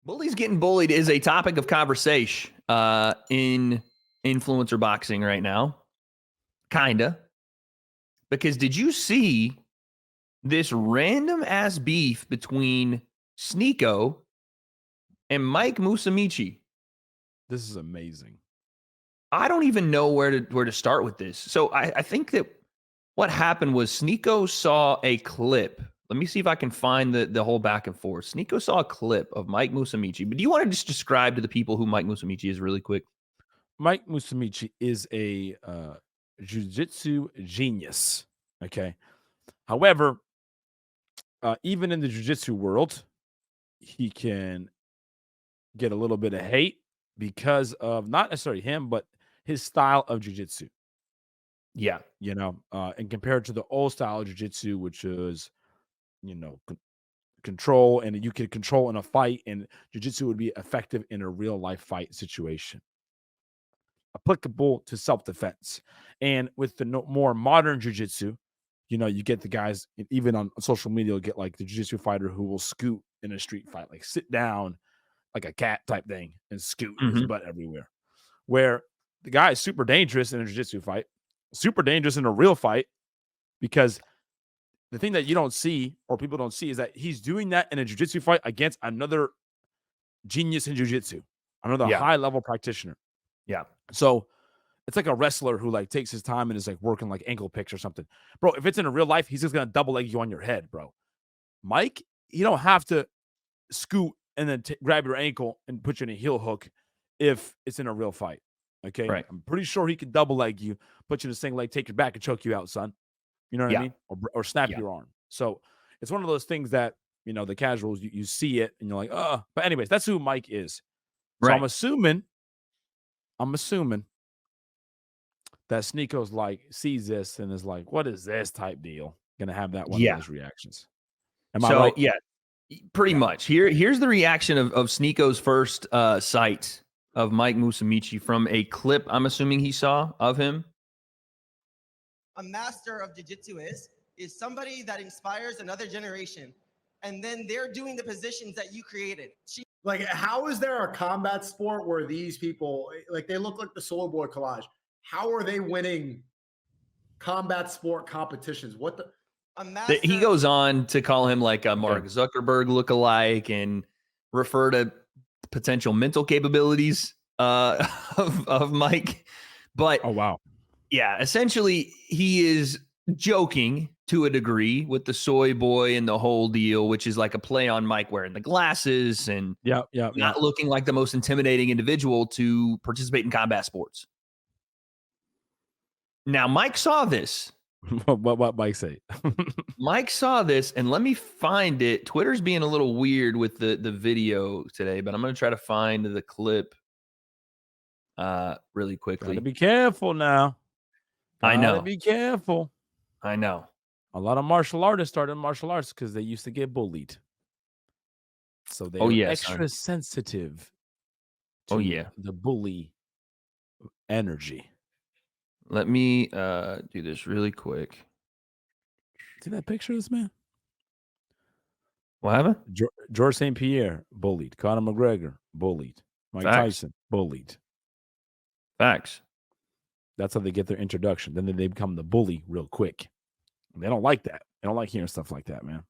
Bullies getting bullied is a topic of conversation in influencer boxing right now. Kinda. Because did you see this random ass beef between Sneako and Mike Musumeci? This is amazing. I don't even know where to start with this. So I think that what happened was Sneako saw a clip. Let me see if I can find the whole back and forth. Sneako saw a clip of Mike Musumeci. But do you want to just describe to the people who Mike Musumeci is really quick? Mike Musumeci is a jiu-jitsu genius. Okay. However, even in the jiu-jitsu world, he can get a little bit of hate because of not necessarily him, but his style of jiu-jitsu. Yeah. And compared to the old style of jiu-jitsu, which is, control, and you can control in a fight, and jiu-jitsu would be effective in a real life fight situation, applicable to self-defense. And with the more modern jiu-jitsu, you get the guys, even on social media, you'll get like the jiu-jitsu fighter who will scoot in a street fight, like sit down like a cat type thing and scoot his butt everywhere. Where the guy is super dangerous in a jiu-jitsu fight, super dangerous in a real fight, because the thing that you don't see or people don't see is that he's doing that in a jiu-jitsu fight against another genius in jiu-jitsu, another high-level practitioner. Yeah. So it's like a wrestler who like takes his time and is like working like ankle picks or something. Bro, if it's in a real life, he's just going to double leg you on your head, bro. Mike, you don't have to scoot and then grab your ankle and put you in a heel hook if it's in a real fight. Okay. Right. I'm pretty sure he could double leg you, put you in a single leg, take your back and choke you out, son. You know what I mean? Or snap your arm. So it's one of those things that, the casuals, you see it and you're like, but anyways, that's who Mike is. So right. I'm assuming that Sneako's like sees this and is like, what is this type deal? Gonna have that one of those reactions. Am I right? Yeah, pretty much. Here's the reaction of Sneako's first sight of Mike Musumeci from a clip I'm assuming he saw of him. A master of jiu-jitsu is somebody that inspires another generation, and then they're doing the positions that you created. Like, how is there a combat sport where these people, like, they look like the Solar Boy collage? How are they winning combat sport competitions? What the? He goes on to call him like a Mark Zuckerberg lookalike and refer to potential mental capabilities of Mike. But oh wow. Yeah, essentially he is joking to a degree with the soy boy and the whole deal, which is like a play on Mike wearing the glasses and not looking like the most intimidating individual to participate in combat sports. Now, Mike saw this. What Mike say? Mike saw this, and let me find it. Twitter's being a little weird with the video today, but I'm going to try to find the clip really quickly. Gotta be careful now. I know. Be careful. I know. A lot of martial artists started martial arts because they used to get bullied. So they're extra sensitive to the bully energy. Let me do this really quick. See that picture of this man? What happened? George St. Pierre, bullied. Conor McGregor, bullied. Mike Tyson, bullied. Facts. That's how they get their introduction. Then they become the bully real quick. And they don't like that. They don't like hearing stuff like that, man.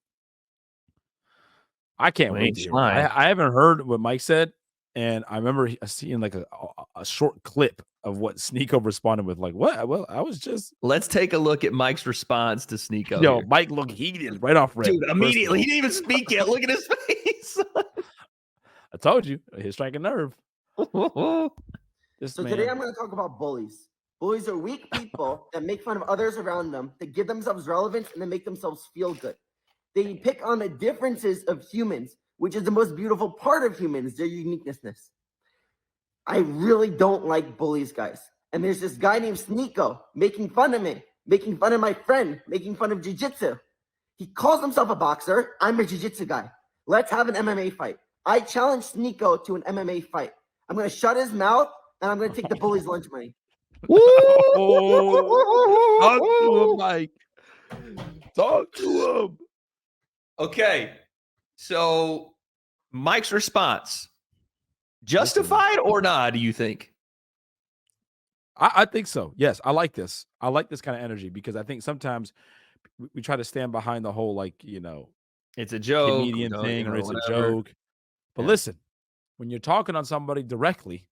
I can't wait to hear. I haven't heard what Mike said, and I remember seeing like a short clip of what Sneako responded with. Like, what? Well, I was just. Let's take a look at Mike's response to Sneako. Yo, here. Mike looked heated right off rip. Dude, immediately. He didn't even speak yet. Look at his face. I told you. He's striking nerve. Today I'm going to talk about bullies. Bullies are weak people that make fun of others around them to give themselves relevance and then make themselves feel good. They pick on the differences of humans, which is the most beautiful part of humans, their uniqueness. I really don't like bullies, guys. And there's this guy named Sneako making fun of me, making fun of my friend, making fun of jiu-jitsu. He calls himself a boxer. I'm a jiu-jitsu guy. Let's have an MMA fight. I challenge Sneako to an MMA fight. I'm going to shut his mouth, and I'm going to take the bully's lunch money. Talk to him, Mike. Talk to him. Okay. So Mike's response, justified or not, do you think? I think so. Yes, I like this. I like this kind of energy because I think sometimes we try to stand behind the whole, like, It's a joke. comedian thing, or it's a joke. But listen, when you're talking on somebody directly,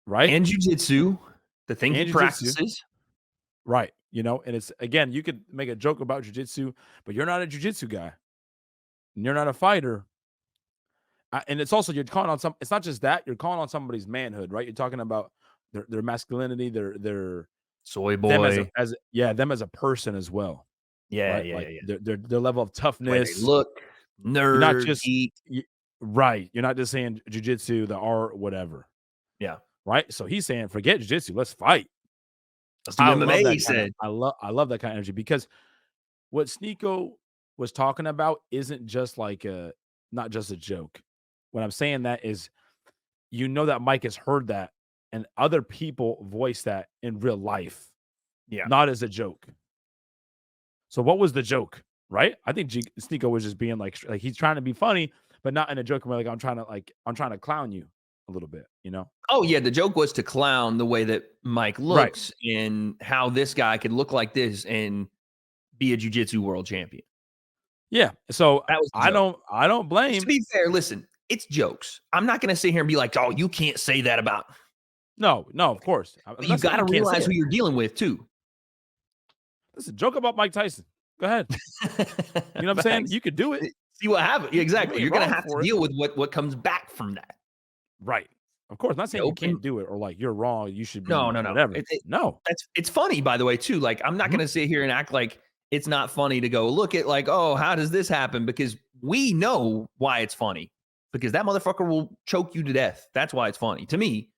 right? And jiu-jitsu, the thing And he jiu-jitsu. practices. Right. And it's, again, you could make a joke about jiu-jitsu, but you're not a jiu-jitsu guy. And you're not a fighter. And it's also, you're calling on it's not just that, you're calling on somebody's manhood, right? You're talking about their masculinity, their Soy boy. them as a person as well. Yeah, right? yeah, Like yeah. their level of Way they toughness. look, nerd, You're not just geek. right. You're not just saying jiu-jitsu, the art, whatever. Yeah. Right. So he's saying, forget jiu-jitsu, let's fight. Let's do MMA, he said. I love that kind of energy, because what Sneako was talking about isn't just like not just a joke. What I'm saying that is, that Mike has heard that, and other people voice that in real life. Yeah. Not as a joke. So what was the joke? Right? I think Sneako was just being like he's trying to be funny, but not in a joke where, like, I'm trying to clown you a little bit, Oh, yeah. The joke was to clown the way that Mike looks, and how this guy could look like this and be a jiu-jitsu world champion. Yeah. So That was the I joke. don't blame. To be fair, listen, it's jokes. I'm not going to sit here and be like, oh, you can't say that about. No, of course. But you got to realize who you're dealing with, too. Listen, joke about Mike Tyson. Go ahead. You know what I'm saying? You could do it. See what happens. Exactly. You're going to have to deal with what comes back from that. Right. Of course. I'm not saying you can't do it, or like you're wrong, you should be. No. Whatever. No. It's funny, by the way, too. Like, I'm not going to sit here and act like it's not funny to go look at, like, oh, how does this happen? Because we know why it's funny. Because that motherfucker will choke you to death. That's why it's funny to me.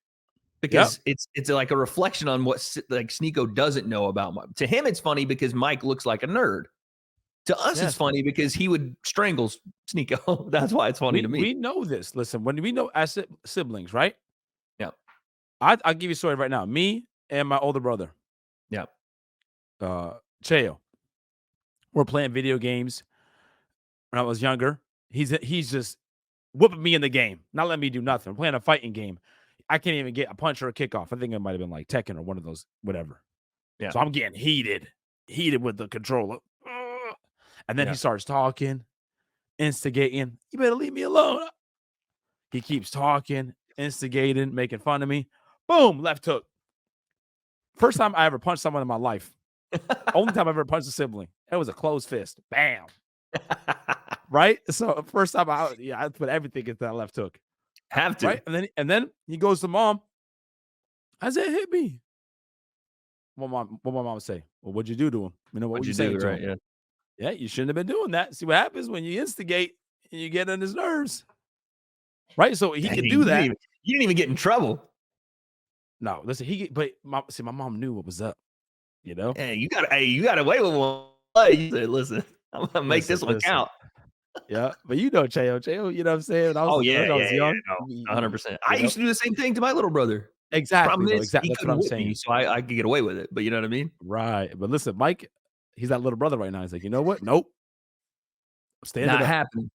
Because it's like a reflection on what, like, Sneako doesn't know about Mike. To him, it's funny because Mike looks like a nerd. To us, it's funny because he would strangle Sneako. That's why it's funny to me. We know this. Listen, when we know as siblings, right? Yeah. I'll give you a story right now. Me and my older brother. Yeah. Cheo. We're playing video games when I was younger. He's just whooping me in the game, not letting me do nothing. We're playing a fighting game. I can't even get a punch or a kickoff. I think it might have been like Tekken or one of those, whatever. Yeah. So I'm getting heated with the controller. And then he starts talking, instigating. You better leave me alone. He keeps talking, instigating, making fun of me. Boom, left hook. First time I ever punched someone in my life. Only time I ever punched a sibling. It was a closed fist. Bam. Right? So first time I put everything into that left hook. Have to. Right? And then he goes to mom. I said, hit me. What my mom say? Well, what'd you do to him? What would you say to him? Yeah. Yeah, you shouldn't have been doing that. See what happens when you instigate and you get on his nerves. Right? So he could do that. You didn't even get in trouble. No, listen, my mom knew what was up. Hey, you got away with one. You said, listen, I'm gonna make this one count. Yeah, but Cheo, you know what I'm saying? I was young. 100%. I used to do the same thing to my little brother. Exactly. Exactly. That's what I'm saying. So I could get away with it, but you know what I mean? Right. But listen, Mike, he's that little brother right now. He's like, you know what? Nope. Not happening.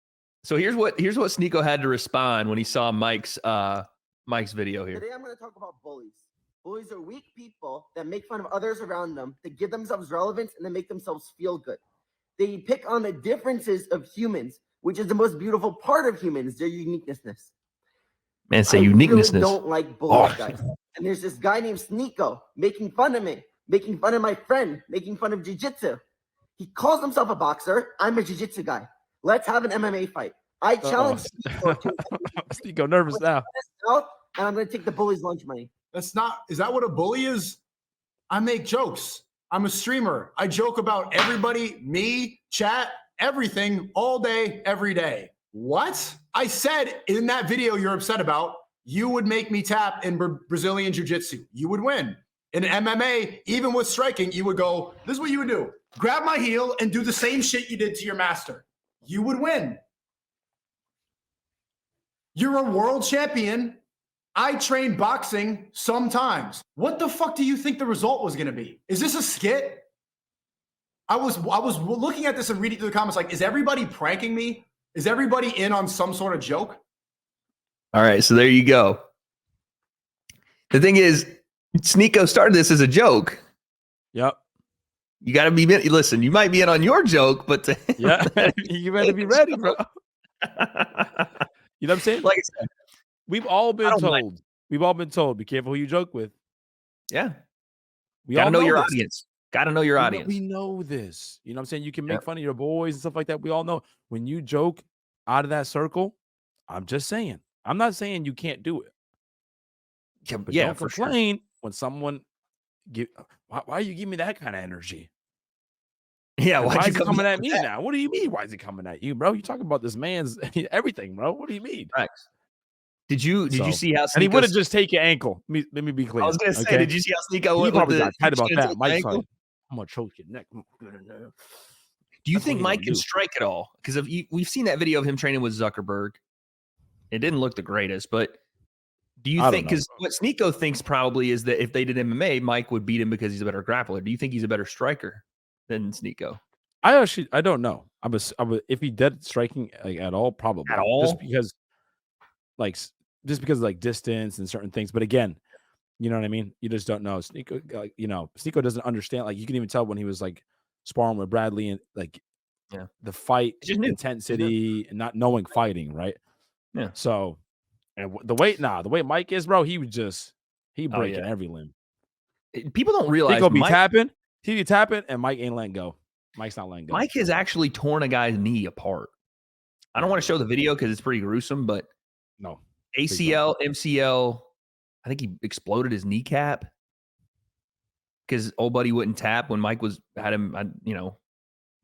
So here's what Sneako had to respond when he saw Mike's video here. Today I'm going to talk about bullies. Bullies are weak people that make fun of others around them to give themselves relevance and to make themselves feel good. They pick on the differences of humans, which is the most beautiful part of humans, their uniqueness. Man, say uniqueness. I really don't like bullies, guys. And there's this guy named Sneako making fun of me, making fun of my friend, making fun of jiu-jitsu. He calls himself a boxer. I'm a jiu-jitsu guy. Let's have an MMA fight. I challenge Sneako to Sneako nervous now. And I'm going to take the bully's lunch money. Is that what a bully is? I make jokes. I'm a streamer. I joke about everybody, me, chat, everything, all day, every day. What? I said in that video you're upset about, you would make me tap in Brazilian Jiu-Jitsu. You would win. In MMA, even with striking, you would go, this is what you would do. Grab my heel and do the same shit you did to your master. You would win. You're a world champion. I train boxing sometimes. What the fuck do you think the result was going to be? Is this a skit? I was looking at this and reading through the comments like, is everybody pranking me? Is everybody in on some sort of joke? All right, so there you go. The thing is, Sneako started this as a joke. Yep. You got to be, listen, you might be in on your joke, but Yeah, you better be ready, bro. You know what I'm saying? Like I said, we've all been told, be careful who you joke with. Yeah. We got to all know your this. audience. Got to know your audience. We know this. You know what I'm saying? You can make fun of your boys and stuff like that. We all know when you joke out of that circle. I'm just saying. I'm not saying you can't do it. But don't complain when someone why you give me that kind of energy? Yeah, why is he coming at me now? What do you mean? Why is he coming at you, bro? You talking about this man's everything, bro. What do you mean? Right. Did you see how Sneako, and he would have just taken ankle? Let me be clear. I was gonna say, okay? Did you see how Sneako he probably got tight about that? Mike's like, I'm gonna choke your neck. Do you think Mike can strike at all? Because we've seen that video of him training with Zuckerberg. It didn't look the greatest, but do you think, because what Sneako thinks probably is that if they did MMA, Mike would beat him because he's a better grappler. Do you think he's a better striker than Sneako? I don't know. I was if he did striking at all, probably at all, just because like distance and certain things. But again, you know what I mean. You just don't know. Sneako, Sneako doesn't understand. Like you can even tell when he was like sparring with Bradley and like the fight intensity and not knowing fighting, right? Yeah. So, and the way Mike is, bro, he breaking every limb. People don't realize He be tapping, and Mike ain't letting go. Mike's not letting go. Mike has actually torn a guy's knee apart. I don't want to show the video because it's pretty gruesome, but no ACL, MCL. I think he exploded his kneecap because old buddy wouldn't tap when Mike had him,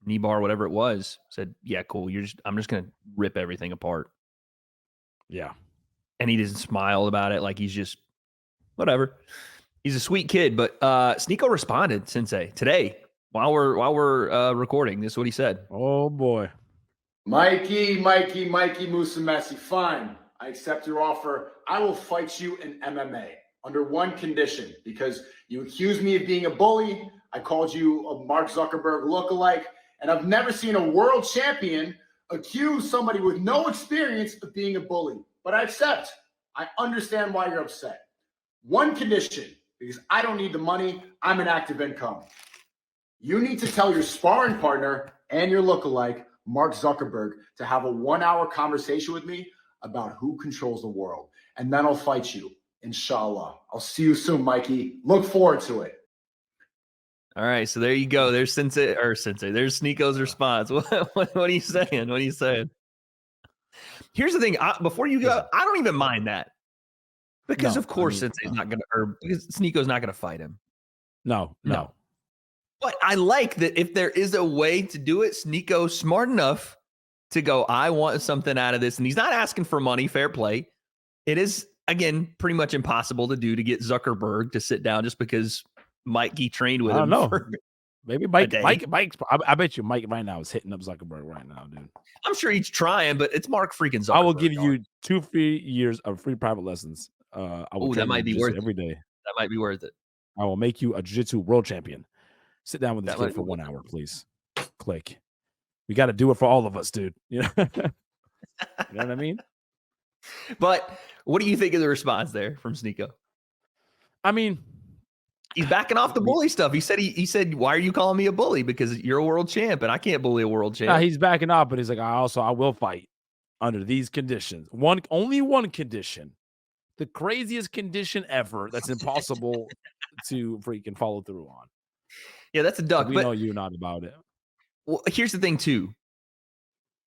knee bar, whatever it was. Said, "Yeah, cool. I'm just gonna rip everything apart." Yeah, and he doesn't smile about it, like he's just whatever. He's a sweet kid, but Sneako responded, Sensei, today while we're recording. This is what he said. Oh boy, Mikey Musumeci, fine. I accept your offer. I will fight you in MMA under one condition, because you accused me of being a bully. I called you a Mark Zuckerberg lookalike, and I've never seen a world champion accuse somebody with no experience of being a bully. But I accept. I understand why you're upset. One condition, because I don't need the money. I'm an active income. You need to tell your sparring partner and your lookalike, Mark Zuckerberg, to have a 1-hour conversation with me about who controls the world. And then I'll fight you, inshallah. I'll see you soon, Mikey. Look forward to it. All right, so there you go. There's Sensei. There's Sneako's response. What are you saying? What are you saying? Here's the thing. Before you go, I don't even mind that. Because of course Sensei's not going to, or because Sneako's not going to fight him. No. But I like that if there is a way to do it, Sneako's smart enough to go, I want something out of this. And he's not asking for money, fair play. It is, again, pretty much impossible to get Zuckerberg to sit down just because Mikey trained with him. I don't know. Maybe Mike. I bet you Mike right now is hitting up Zuckerberg right now, dude. I'm sure he's trying, but it's Mark freaking Zuckerberg. I will give you 2 free years of free private lessons. That might be worth it every day. That might be worth it. I will make you a jiu-jitsu world champion. Sit down with this kid for 1 hour, please. Click. We got to do it for all of us, dude. You know what I mean? But what do you think of the response there from Sneako? I mean, he's backing off the bully stuff. He said, why are you calling me a bully? Because you're a world champ and I can't bully a world champ. He's backing off, but he's like, I will fight under these conditions. Only one condition. The craziest condition ever that's impossible to freaking follow through on. Yeah, that's a duck. We know you're not about it. Well, here's the thing too.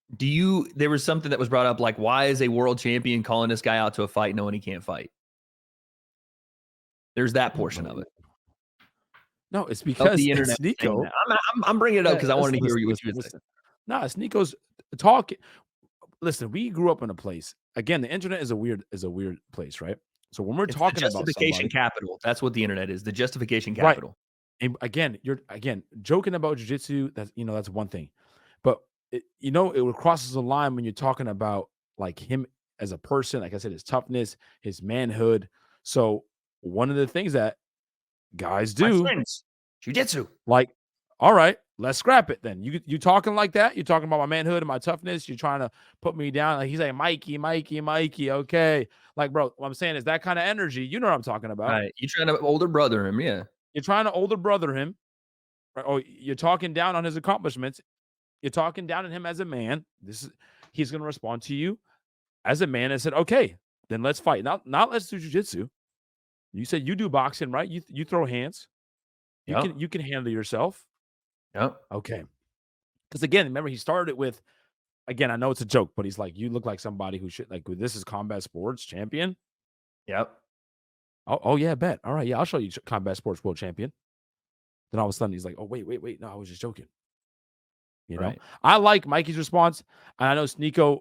There was something that was brought up, like, why is a world champion calling this guy out to a fight knowing he can't fight? There's that portion of it. No, it's because the internet. Sneako. I'm bringing it up because I wanted to hear what you would say. Nah, Sneako's talking. Listen, we grew up in a place. Again, the internet is a weird place, right? So when we're talking about justification capital, that's what the internet is. The justification capital. Right. And again, you're joking about jiu-jitsu. That's one thing, but it crosses the line when you're talking about like him as a person. Like I said, his toughness, his manhood. So one of the things that guys do, jiu-jitsu, like, all right, let's scrap it then. You talking like that? You talking about my manhood and my toughness? You're trying to put me down. Like he's like, Mikey. Okay. Like, bro, what I'm saying is that kind of energy. You know what I'm talking about. Right. You're trying to older brother him. Yeah. You're trying to older brother him. Or you're talking down on his accomplishments. You're talking down on him as a man. He's going to respond to you as a man and said, okay, then let's fight. Not let's do jiu-jitsu. You said you do boxing, right? You throw hands. You can handle yourself. Yep. Okay. Because again, remember he started it with, again, I know it's a joke, but he's like, you look like somebody who should, like, this is combat sports champion. Yep. Oh yeah, bet. All right, yeah, I'll show you combat sports world champion. Then all of a sudden he's like, oh wait, no, I was just joking. You know, I like Mikey's response, and I know Sneako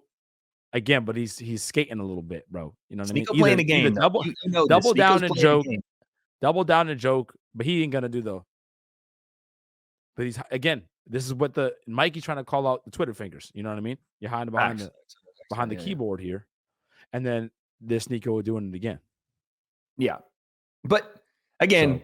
again, but he's skating a little bit, bro. You know what I mean? Playing a game. Double down and joke, but he ain't gonna do though. But he's again. This is what Mikey's trying to call out the Twitter fingers. You know what I mean? You're hiding behind the keyboard here, and then this Sneako doing it again. Yeah, but again,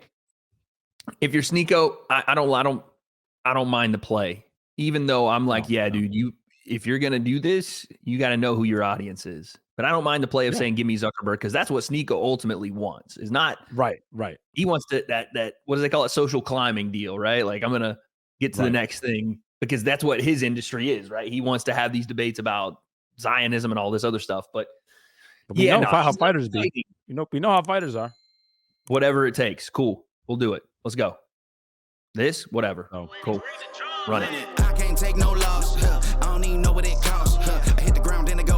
if you're Sneako, I don't mind the play. Even though I'm like, dude, if you're gonna do this, you got to know who your audience is. But I don't mind the play of saying, "Give me Zuckerberg," because that's what Sneako ultimately wants. Is not right. He wants that what do they call it? Social climbing deal, right? Like I'm gonna get to the next thing because that's what his industry is, right? He wants to have these debates about Zionism and all this other stuff. But we know how fighters be. We know how fighters are. Whatever it takes, cool. We'll do it. Let's go. This, whatever. Oh, cool. Run it. I can't take no loss. I don't even know what it costs. I hit the ground, then I go